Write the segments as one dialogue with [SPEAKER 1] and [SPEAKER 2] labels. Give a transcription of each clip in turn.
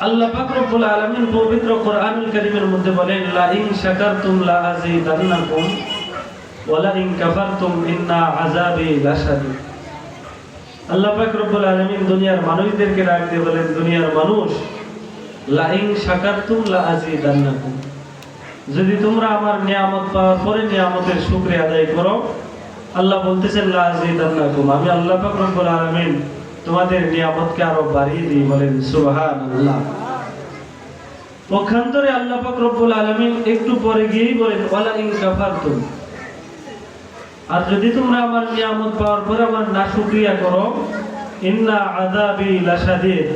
[SPEAKER 1] আল্লাহ পাক রব্বুল আলামিন পবিত্র কোরআনুল কারীমের মধ্যে বলেন, লা ইন শাকারতুম লা আযীদান্নাকুম ওয়া লা ইন কাফারতুম ইন্না আযাবি লাশাদীদ। আল্লাহ পাক রব্বুল আলামিন দুনিয়ার মানুষদেরকে ডাক দিয়ে বলেন, দুনিয়ার মানুষ, লা ইন শাকারতুম লা আযীদান্নাকুম, যদি তোমরা আমার নিয়ামত পাওয়ার পরে নিয়ামতের শুকরিয়া আদায় করো, আল্লাহ বলতেছেন লা আযীদান্নাকুম, আমি আল্লাহ পাক রব্বুল আলামিন তোমাদের নিয়ামতকে আরো বাড়িয়ে দিই। বলেন সুবহানাল্লাহ। পক্ষান্তরে আল্লাহ পাক রব্বুল আলামিন একটু পরে গিয়েই বলেন, ওয়ালা ইন কাফারতুম, আর যদি তোমরা আমার নিয়ামত পাওয়ার পরে আমার নাশুকরিয়া করো, ইন্না আযাবি লাশাদীদ,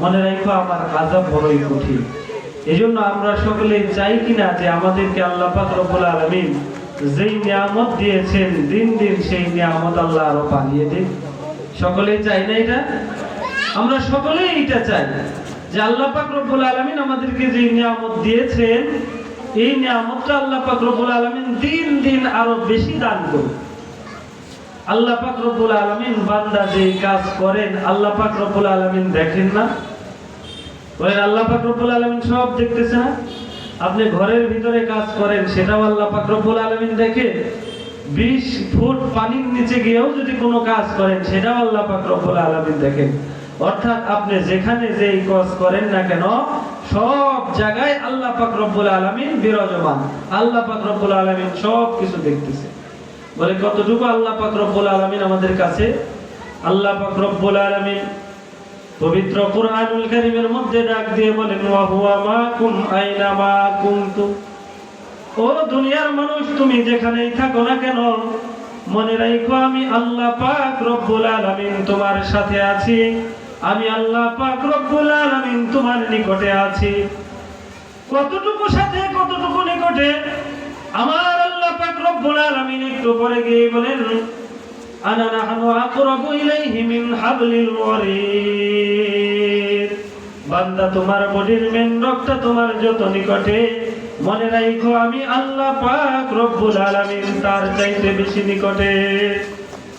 [SPEAKER 1] মনে রাখো আমার আযাব বড়ই কঠিন। এজন্য আমরা সকলে চাই কিনা যে আমাদেরকে আল্লাহ পাক রব্বুল আলামিন যেই নিয়ামত দিয়েছেন, দিন দিন সেই নিয়ামত আল্লাহ আরো বাড়িয়ে দিন। সকলেই চাই না এটা? আমরা সকলেই এটা চাই যে আল্লাহ পাক রব্বুল আলামিন আমাদেরকে যে নিয়ামত দিয়েছেন, এই নিয়ামতটা আল্লাহ পাক রব্বুল আলামিন দিন দিন আরো বেশি দান করুন। আল্লাহ পাক রব্বুল আলামিন বান্দা যে কাজ করেন, আল্লাহ পাক রব্বুল আলামিন দেখেন না? বলেন, আল্লাহ পাক রব্বুল আলামিন সব দেখতেছে না? আপনি ঘরের ভিতরে কাজ করেন, সেটাও আল্লাহ পাক রব্বুল আলামিন দেখে। 20 ফুট পানির নিচে গিয়েও যদি কোনো কাজ করেন, সেটাও আল্লাহ পাক রব্বুল আলামিন দেখেন। অর্থাৎ আপনি যেখানে যেই কাজ করেন না কেন, সব জায়গায় আল্লাহ পাক রব্বুল আলামিন বিরাজমান। আল্লাহ পাক রব্বুল আলামিন সব কিছু দেখতেছে। বলে কতটুকু আল্লাহ পাক রব্বুল আলামিন আমাদের কাছে? আল্লাহ পাক রব্বুল আলামিন পবিত্র কোরআনুল কারীমের মধ্যে ডাক দিয়ে বলেন, ওয়া হুয়া মাকুম আইনা মা কুনতুম, ও দুনিয়ার মানুষ, তুমি যেখানেই থাকো না কেন, মনে রাখো আমি আল্লাহ পাক রব্বুল আলামিন তোমার সাথে আছি। আমি আল্লাহ পাক রব্বুল আলামিন তোমার নিকটে আছি। কতটুকু সাথে, কতটুকু নিকটে? আমার আল্লাহ পাক রব্বুল আলামিন একটু পরে গিয়ে বলেন, আনা নাহনু আকরাবু ইলাইহি মিন হাবলিল ওয়ারিদ, বান্দা তোমার বডির মেন রগটা তোমার যত নিকটে, মনে রাখো আমি আল্লাহ পাক রব্বুল আলামিন তার চাইতে বেশি নিকটে।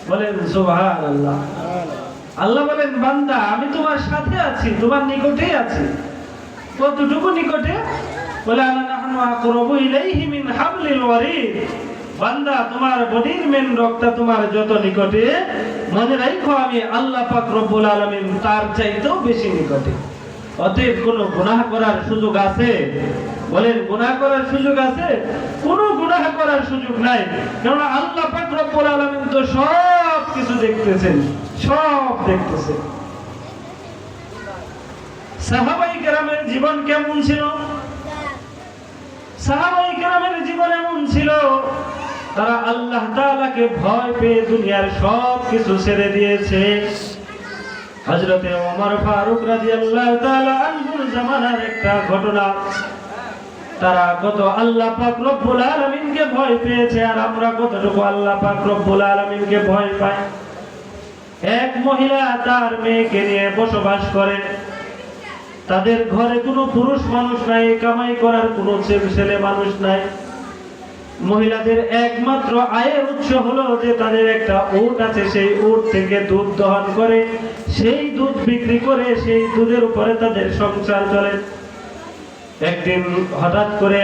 [SPEAKER 1] বলেন সুবহানাল্লাহ। আল্লাহ বলেন, বান্দা আমি তোমার সাথে আছি, তোমার নিকটে আছি। কতটুকু নিকটে? বলে আনা নাহনু আকরাবু ইলাইহি মিন হাবলিল ওয়ারিদ, বান্দা তোমার বডির মেন রগটা তোমার যত নিকটে, মনে রাখো আমি আল্লাহ পাক রব্বুল আলামিন তার চাইতেও বেশি নিকটে। অতএব কোনো গুনাহ করার সুযোগ আছে? বলেন, গুনাহ করার সুযোগ আছে? কোনো গুনাহ করার সুযোগ নাই, কারণ আল্লাহ পাক রব্বুল আলামিন তো সব কিছু দেখতেছেন, সব দেখতেছেন। সাহাবায়ে কেরামের জীবন কেমন ছিল? সাহাবায়ে কেরামের জীবন এমন ছিল, তারা আল্লাহ তাআলাকে ভয় পেয়ে দুনিয়ার সব কিছু ছেড়ে দিয়েছে। হযরতে ওমর ফারুক রাদিয়াল্লাহু তাআলা আনহুর জামানার একটা ঘটনা, তারা কত আল্লাহ পাক রব্বুল আলামিনকে ভয় পেয়েছে, আর আমরা কতটুকু আল্লাহ পাক রব্বুল আলামিনকে ভয় পাই। এক মহিলা তার মেয়েকে নিয়ে বসবাস করে, তাদের ঘরে কোনো পুরুষ মানুষ নাই, কামাই করার কোনো ছেলে মানুষ নাই। মহিলাদের একমাত্র আয়ের উৎস হলো যে তাদের একটা উট আছে, সেই উট থেকে দুধ দহন করে, সেই দুধ বিক্রি করে সেই দুধের উপরে তাদের সংসার চলে। একদিন হঠাৎ করে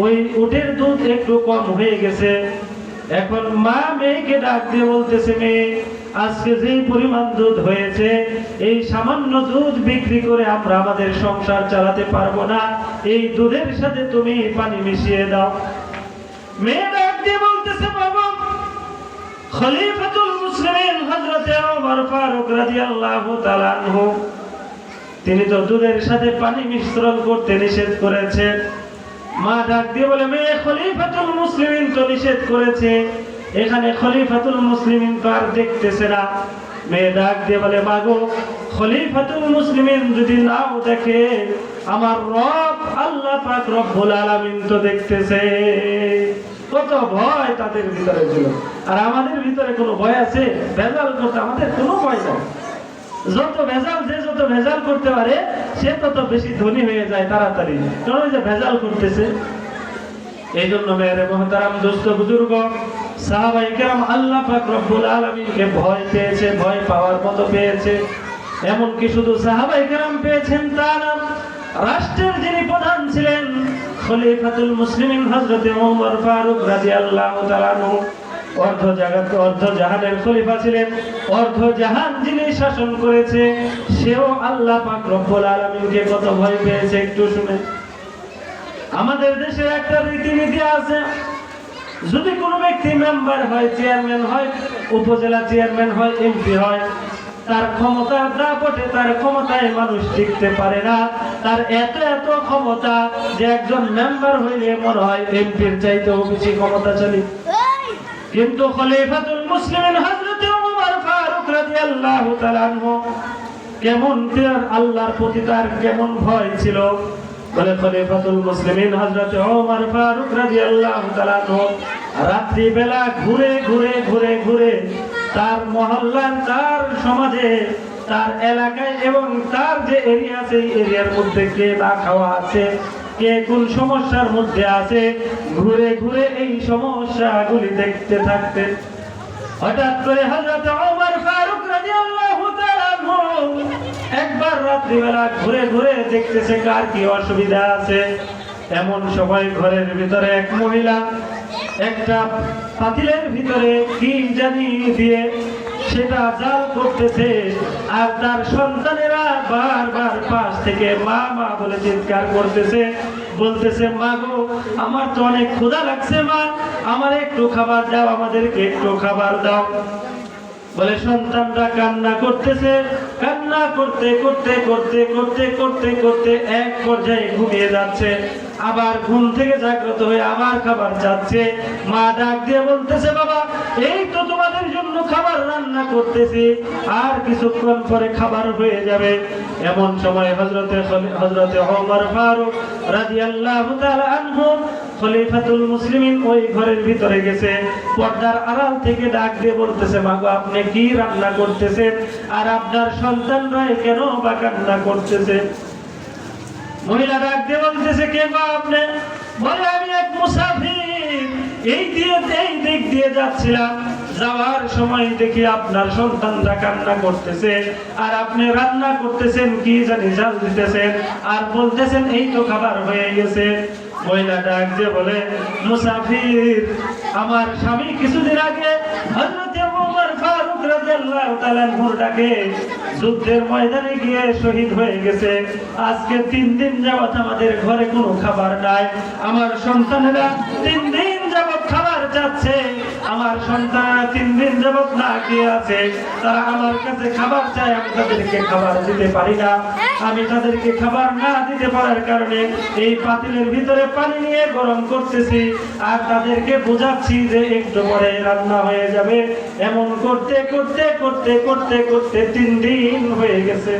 [SPEAKER 1] ওই উটের দুধ একটু কম হয়ে গেছে। এখন মা মেয়েকে ডাক দিয়ে বলতেছে, মেয়ে, আজকে যেই পরিমাণ দুধ হয়েছে, এই সামান্য দুধ বিক্রি করে আমরা আমাদের সংসার চালাতে পারবো না, এই দুধের সাথে তুমি পানি মিশিয়ে দাও। মেয়ে ডাক দিয়ে বলতেছে, বাবা, খলিফাতুল মুসলিমিন হযরতে ওমর ফারুক রাদিয়াল্লাহু তাআলা আনহু, তিনি তো দুধের সাথে পানি মিশ্রণ করতে নিষেধ করেছেন। মা ডাক দিয়ে বলে, মেয়ে, খলিফাতুল মুসলিমিন তো নিষেধ করেছে, এখানে খলিফাতুল মুসলিমিন তো আর দেখতেছে না। মেয়ে ডাক দিয়ে বলে, মাগো, খলিফাতুল মুসলিমিন যদি নাও দেখে, আমার রব আল্লাহ পাক রব্বুল আলামিন তো দেখতেছে। কত ভয় তাদের ভিতরে ছিল, আর আমাদের ভিতরে কোনো ভয় আছে? ভেজাল করতে আমাদের কোনো ভয় নাই। যত ভেজাল করতে পারে, সে তত বেশি ধনী হয়ে যায় তাড়াতাড়ি, কারণ যে ভেজাল করতেছে। এই জন্য মেরে মুহতারাম, দোস্ত, বুজুর্গ, সাহাবায়ে কেরাম আল্লাহ পাক রব্বুল আলামিনকে ভয় পেয়েছে, ভয় পাওয়ার মতো পেয়েছে। এমনকি শুধু সাহাবায়ে কেরাম পেয়েছেন তা না, রাষ্ট্রের যিনি প্রধান ছিলেন খলিফাতুল মুসলিমিন হযরত ওমর ফারুক রাদিয়াল্লাহু তাআলা আনহু, অর্ধ জাহানের খলিফা ছিলেন, অর্ধ জাহান যিনি শাসন করেছে, সেও আল্লাহ পাক রব্বুল আলামিনকে কত ভয় পেয়েছে একটু শুনে। আমাদের দেশে একটা রীতিনীতি আছে, যদি কোনো ব্যক্তি মেম্বার হয়, চেয়ারম্যান হয়, উপজেলা চেয়ারম্যান হয়, এমপি হয়, তার ক্ষমতা দাপটে তার ক্ষমতায় মানুষ টিকতে পারে না। তার এত এত ক্ষমতা যে একজন মেম্বার হইলে মনে হয় এমপির চাইতেও বেশি ক্ষমতাশালী। কিন্তু খলিফাতুল মুসলিমিন হযরত ওমর ফারুক রাদিয়াল্লাহু তাআলা আনহু কেমন তার আল্লাহর প্রতি তার কেমন ভয় ছিল বলে, খলিফাতুল মুসলিমিন হযরত ওমর ফারুক রাদিয়াল্লাহু তাআলা আনহু রাত্রি বেলা ঘুরে ঘুরে ঘুরে ঘুরে তার মহল্লার, তার সমাজে, তার এলাকায় এবং তার যে এরিয়া আছে এই এরিয়ার মধ্যে কে না খাওয়া আছে, কে কোন সমস্যার মধ্যে আছে, ঘুরে ঘুরে এই সমস্যাগুলি দেখতে থাকতেন। হঠাৎ করে হযরত ওমর ফারুক রাদিয়াল্লাহু তাআলা আনহু একবার রাত্রিবেলা ঘুরে ঘুরে দেখতেছে কার কি অসুবিধা আছে। এমন সময় ঘরের ভিতরে এক মহিলা একটা পাতিলের ভিতরে কি জানি দিয়ে সেটা জাল করতেছে, আর তার সন্তানেরা বারবার পাশ থেকে মা মা বলে চিৎকার করতেছে, বলতেছে মা গো আমার তো অনেক ক্ষুধা লাগছে, মা আমার একটু খাবার দাও, আমাদেরকে একটু খাবার দাও। বলে সন্তানরা কান্না করতেছে, কান্না করতে করতে করতে করতে করতে করতে এক পর্যায়ে ঘুমিয়ে যাচ্ছে, আবার ঘুম থেকে জাগ্রত হয়ে আবার খাবার চাচ্ছে। মা ডাক দিয়ে বলতেছে বাবা এই তো তোমাদের জন্য খাবার রান্না করতেছি, আর কিছুক্ষণ পরে খাবার হয়ে যাবে। এমন সময় হযরতে ওমর ফারুক রাদিয়াল্লাহু তাআলা আনহু খলিফাতুল মুসলিমিন ওই ঘরের ভিতরে গেছে, পর্দার আড়াল থেকে ডাক দিয়ে বলতেছে মা গো আপনি কি রান্না করতেছেন, আর আপনার সন্তানরা কেন বা কান্না করতেছে? মহিলা ডাক দিয়ে বলতেছে কে গো আপনি? বলে আমি এক মুসাফির, এই দিক দিয়ে যাচ্ছিলাম, যাওয়ার সময় দেখি আপনার সন্তানরা কান্না করতেছে, আর আপনি রান্না করতেছেন কি জানি জাল দিতেছেন, আর বলতেছেন এই তো খাবার হয়ে গেছে। মহিলা ডাক দিয়ে বলে মুসাফির, আমার স্বামী কিছুদিন আগে হযরত ওমর ফারুক রাদিয়াল্লাহু তাআলা আনহুর ডাকে যুদ্ধের ময়দানে গিয়ে শহীদ হয়ে গেছে। আজকে 3 দিন যাবত আমাদের ঘরে কোনো খাবার নাই, আমার সন্তানেরা 3 দিন যাবত খাবার চাচ্ছে, আমার সন্তানেরা 3 দিন যাবত না খেয়ে আছে, তারা আমার কাছে খাবার চায়, আমি তাদেরকে খাবার দিতে পারি না। আমি তাদেরকে খাবার না দিতে পারার কারণে এই পাতিলের ভিতরে পানি নিয়ে গরম করতেছি, আর তাদেরকে বোঝাচ্ছি যে একটু পরে রান্না হয়ে যাবে। এমন করতে করতে করতে করতে করতে 3 দিন হয়ে গেছে।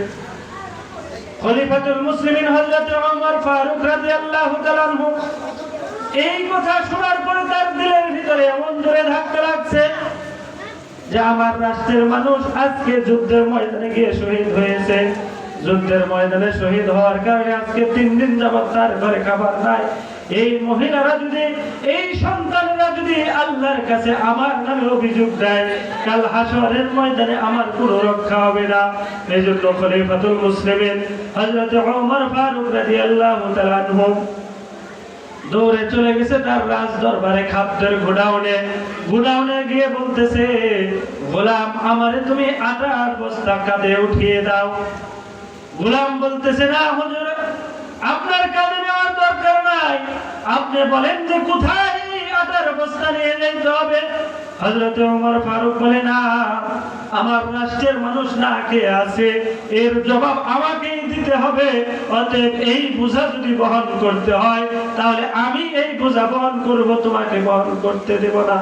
[SPEAKER 1] খলিফাতুল মুসলিমিন হযরত ওমর ফারুক রাদিয়াল্লাহু তাআলা আনহু এই কথা শোনার পরে তার দিলের ভিতরে এমন জোরে ধাক্কা লাগছে যে আমার রাষ্ট্রের মানুষ আজকে যুদ্ধের ময়দানে গিয়ে শহীদ হয়েছে। যুদ্ধের ময়দানে শহীদ হওয়ার কারণে আজকে 3 দিন যাবত তার ঘরে খাবার নাই। এই মহিলারা যদি, এই সন্তানেরা যদি আল্লাহর কাছে আমার নামে অভিযোগ দেয়, কাল হাশরের ময়দানে আমার কোনো রক্ষা হবে না। এজন্য খলিফাতুল মুসলিমিন হযরত ওমর ফারুক রাদিয়াল্লাহু তাআলা আনহু দৌড়ে চলে গেছে তার রাজ দরবারে, খাদ্যের গোডাউনে গিয়ে বলতেছে গোলাম আমারে তুমি আটার বস্তা কাঁধে উঠিয়ে দাও। গোলাম বলতেছে না হুজুর আপনার কাঁধে নেওয়ার দরকার নাই, আপনি বলেন যে কোথায় আটার বস্তা নিয়ে যেতে হবে। হযরত ওমর ফারুক বলে না, আমার রাষ্ট্রের মানুষ না খেয়ে আছে, এর জবাব আমাকেই দিতে হবে, অতএব এই বোঝা যদি বহন করতে হয় তাহলে আমি এই বোঝা বহন করব, তোমাকে বহন করতে দেব না।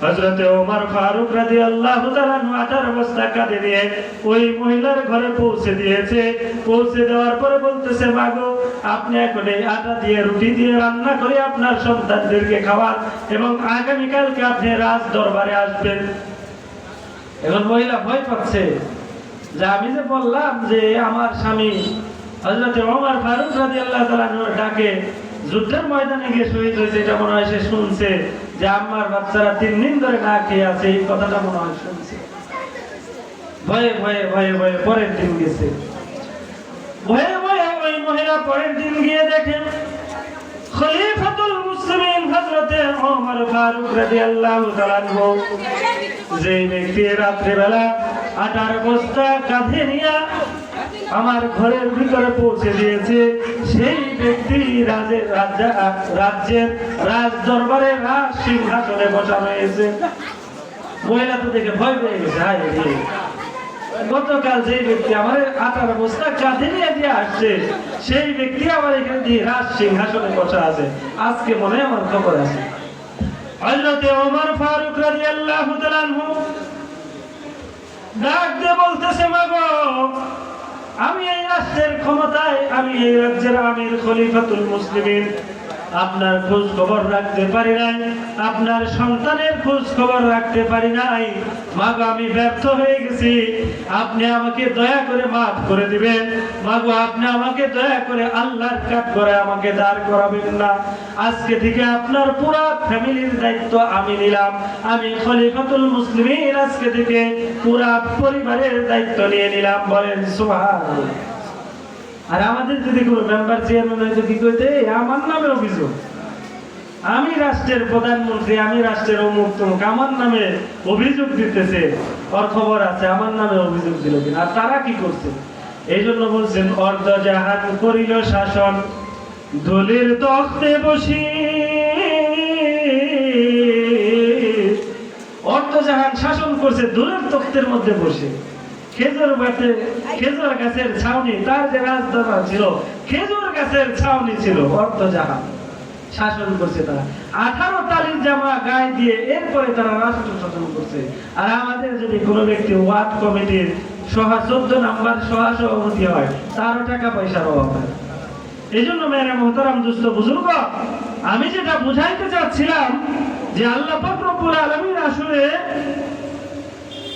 [SPEAKER 1] হযরত ওমর ফারুক রাদিয়াল্লাহু তাআলা আটার বস্তা কাঁধে নিয়ে ওই মহিলার ঘরে পৌঁছে দিয়েছে। পৌঁছে দেওয়ার পরে বলতেছে মাগো আপনি এখন এই আটা দিয়ে রুটি দিয়ে রান্না করে আপনার সন্তানদেরকে খাওয়ান এবং আগামীকালকে আপনি রাজ দরবারে আসবেন। এখন মহিলা ভয় পাচ্ছে যে আমি যে বললাম যে আমার স্বামী হযরত ওমর ফারুক রাদিয়াল্লাহু তাআলা ডাকে যুদ্ধের ময়দানে গিয়ে শহীদ হয়েছে, এটা মনে হয় সে শুনছে, যে আমার বাচ্চারা 3 দিন ধরে না খেয়ে আছে, এই কথাটা মনে হয় শুনছে। ভয়ে ভয়ে ভয়ে ভয়ে পরের দিন গেছে। ভয়ে ভয়ে ওই মহিলা পরের দিন গিয়ে দেখেন খলিফাতুল মুসলিমিন হযরতে ওমর ফারুক রাদিয়াল্লাহু তাআলা আনহু যে ব্যক্তি রাত্রে বেলা আটার বস্তা কাঁধে নিয়ে আমার ঘরের ভিতরে পৌঁছে দিয়েছে, সেই ব্যক্তি রাজ্যের রাজ দরবারে রাজ সিংহাসনে বসানো হয়েছে। মহিলা তো দেখে ভয় পেয়ে গেছে, হায় রে, গতকাল যে ব্যক্তি আমার আটার বস্তা কাঁধে নিয়ে দিয়ে আসছে, সেই ব্যক্তি আমার এখানে দিয়ে রাজ সিংহাসনে বসা আছে, আজকে মনে হয় আমার খবর আছে। হযরতে ওমর ফারুক রাদিয়াল্লাহু তাআলা আনহু ডাক দিয়ে বলতেছে, মাগো, আমি এই রাষ্ট্রের ক্ষমতায়, আমি এই রাজ্যের আমির খলিফাতুল মুসলিমিন, আপনার খোঁজ খবর রাখতে পারি নাই, আপনার সন্তানের খোঁজ খবর রাখতে পারি নাই। মাগো, আমি ব্যর্থ হয়ে গেছি, আপনি আমাকে দয়া করে মাফ করে দিবেন। মাগো, আপনি আমাকে দয়া করে আল্লাহর কাঠ করে আমাকে দাঁড় করাবেন না। আজকে থেকে আপনার পুরো ফ্যামিলির দায়িত্ব আমি নিলাম, আমি খলিফাতুল মুসলিমিন আজকে থেকে পুরো পরিবারের দায়িত্ব নিয়ে নিলাম। বলেন সুবহানাল্লাহ। আর আমাদের যদি কোনো মেম্বার চেয়ারম্যান হয়তো কি কইতে, আমার নামে অভিযোগ, আমি রাষ্ট্রের প্রধানমন্ত্রী, আমি রাষ্ট্রের অমুক তমুক, আমার নামে অভিযোগ দিতেছে, ওর খবর আছে, আমার নামে অভিযোগ দিল কিনা। আর তারা কি করছে? এই জন্য বলছেন, অর্ধ জাহান করিল শাসন, দলির তখতে বসি। অর্ধ জাহান শাসন করছে দলের তখ্তের মধ্যে বসে। খেজুর গাছের ছাউনি, তার যে রাজদরবার ছিল খেজুর গাছের ছাউনি ছিল, অর্ধ জাহান শাসন করছে তারা। 18 তালির জামা গায়ে দিয়ে এরপরে তারা রাষ্ট্র শাসন করছে। আর আমাদের যদি কোনো ব্যক্তি ওয়ার্ড কমিটির 14 নাম্বার সভাপতি হয়, তারও টাকা পয়সার অভাব হয়। এই জন্য মেয়েরা মোহতারাম দুস্থ বুজুর্গ, আমি যেটা বুঝাইতে চাচ্ছিলাম যে আল্লাহ পাক রব্বুল আলামিন আসলে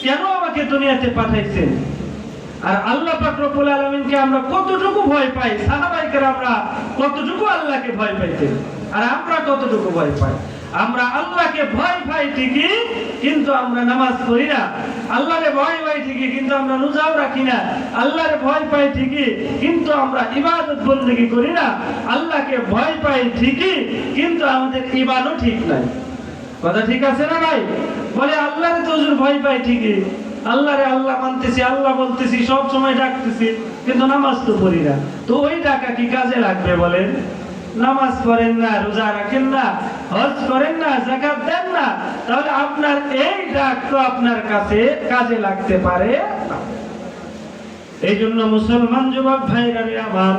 [SPEAKER 1] কেন আমাকে দুনিয়াতে পাঠাইছেন, আর আল্লাহ পাক রব্বুল আলামিনকে আমরা কতটুকু ভয় পাই, সাহাবায়ে কেরামরা কতটুকু আল্লাহকে ভয় পাইতেন, আর আমরা কতটুকু ভয় পাই। আমরা আল্লাহকে ভয় পাই ঠিকই, কিন্তু আমরা নামাজ পড়ি না। আল্লাহরে ভয় পাই ঠিকই, কিন্তু আমরা রোজাও রাখি না। আল্লাহরে ভয় পাই ঠিকই, কিন্তু আমরা ইবাদত বন্দেগী করি না। আল্লাহকে ভয় পাই ঠিকই, কিন্তু আমাদের ইবাদত ঠিক নাই। কথা ঠিক আছে না ভাই? বলে আল্লাহরে তো হুজুর ভয় পাই ঠিকই, আল্লাহরে আল্লাহ মানতেছি, আল্লাহ বলতেছি, সব সময় ডাকতেছি, কিন্তু নামাজ তো পড়ি না। তো ওই ডাকা কি কাজে লাগবে বলেন? নামাজ পড়েন না, রোজা রাখেন না, হজ করেন না, যাকাত দেন না, তাহলে আপনার এই ডাক তো আপনার কাছে কাজে লাগতে পারে না। এই জন্য মুসলমান যুবক ভাইরা আমার,